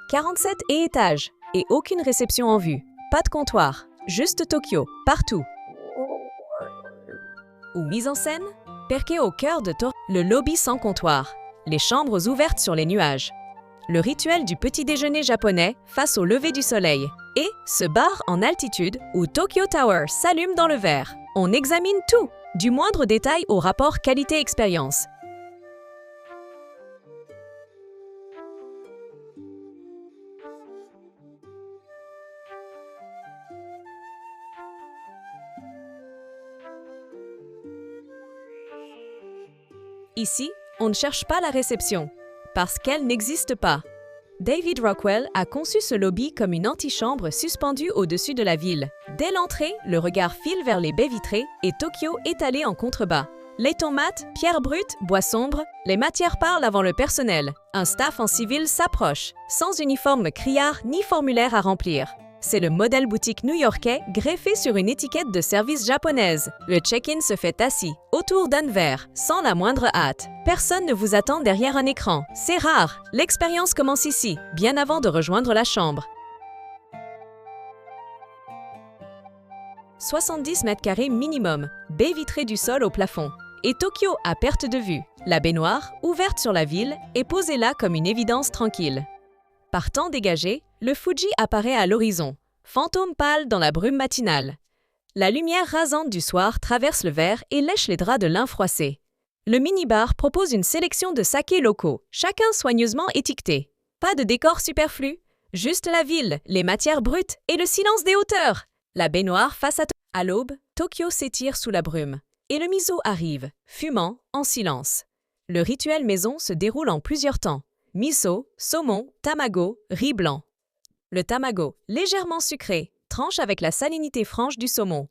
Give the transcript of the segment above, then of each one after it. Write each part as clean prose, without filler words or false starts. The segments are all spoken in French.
47 et étages, et aucune réception en vue. Pas de comptoir, juste Tokyo, partout. Ou mise en scène, perqué au cœur de Tokyo, le lobby sans comptoir, les chambres ouvertes sur les nuages. Le rituel du petit déjeuner japonais face au lever du soleil. Et ce bar en altitude où Tokyo Tower s'allume dans le verre. On examine tout, du moindre détail au rapport qualité-expérience. Ici, on ne cherche pas la réception, parce qu'elle n'existe pas. David Rockwell a conçu ce lobby comme une antichambre suspendue au-dessus de la ville. Dès l'entrée, le regard file vers les baies vitrées et Tokyo étalé en contrebas. Laiton mat, pierre brute, bois sombre, les matières parlent avant le personnel. Un staff en civil s'approche, sans uniforme criard ni formulaire à remplir. C'est le modèle boutique new-yorkais greffé sur une étiquette de service japonaise. Le check-in se fait assis, autour d'un verre, sans la moindre hâte. Personne ne vous attend derrière un écran. C'est rare. L'expérience commence ici, bien avant de rejoindre la chambre. 70 mètres carrés minimum, baie vitrée du sol au plafond. Et Tokyo à perte de vue. La baignoire, ouverte sur la ville, est posée là comme une évidence tranquille. Par temps dégagé, le Fuji apparaît à l'horizon, fantôme pâle dans la brume matinale. La lumière rasante du soir traverse le verre et lèche les draps de lin froissé. Le mini-bar propose une sélection de sakés locaux, chacun soigneusement étiqueté. Pas de décor superflu, juste la ville, les matières brutes et le silence des hauteurs. La baignoire face à l'aube, Tokyo s'étire sous la brume. Et le miso arrive, fumant, en silence. Le rituel maison se déroule en plusieurs temps. Miso, saumon, tamago, riz blanc. Le tamago, légèrement sucré, tranche avec la salinité franche du saumon.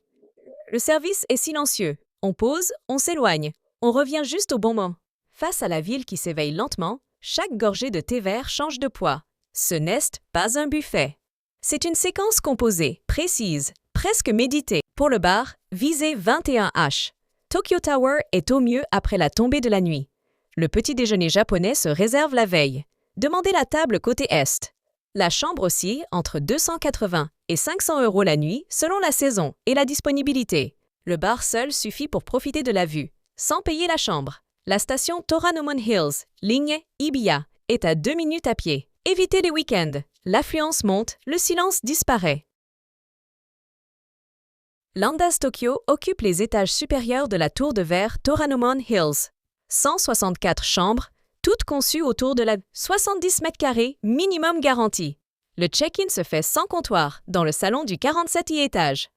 Le service est silencieux. On pose, on s'éloigne. On revient juste au bon moment. Face à la ville qui s'éveille lentement, chaque gorgée de thé vert change de poids. Ce n'est pas un buffet. C'est une séquence composée, précise, presque méditée. Pour le bar, visez 21H. Tokyo Tower est au mieux après la tombée de la nuit. Le petit déjeuner japonais se réserve la veille. Demandez la table côté Est. La chambre oscille entre 280 et 500 € la nuit selon la saison et la disponibilité. Le bar seul suffit pour profiter de la vue, sans payer la chambre. La station Toranomon Hills, ligne Ibiya, est à 2 minutes à pied. Évitez les week-ends. L'affluence monte, le silence disparaît. Landaz Tokyo occupe les étages supérieurs de la tour de verre Toranomon Hills. 164 chambres, toutes conçues autour de la 70 mètres carrés minimum garanti. Le check-in se fait sans comptoir, dans le salon du 47e étage.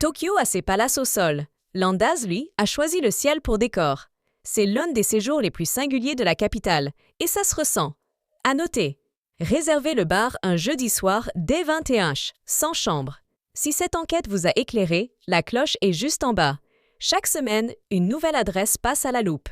Tokyo a ses palaces au sol. Landaz, lui, a choisi le ciel pour décor. C'est l'un des séjours les plus singuliers de la capitale, et ça se ressent. À noter, réservez le bar un jeudi soir dès 21h, sans chambre. Si cette enquête vous a éclairé, la cloche est juste en bas. Chaque semaine, une nouvelle adresse passe à la loupe.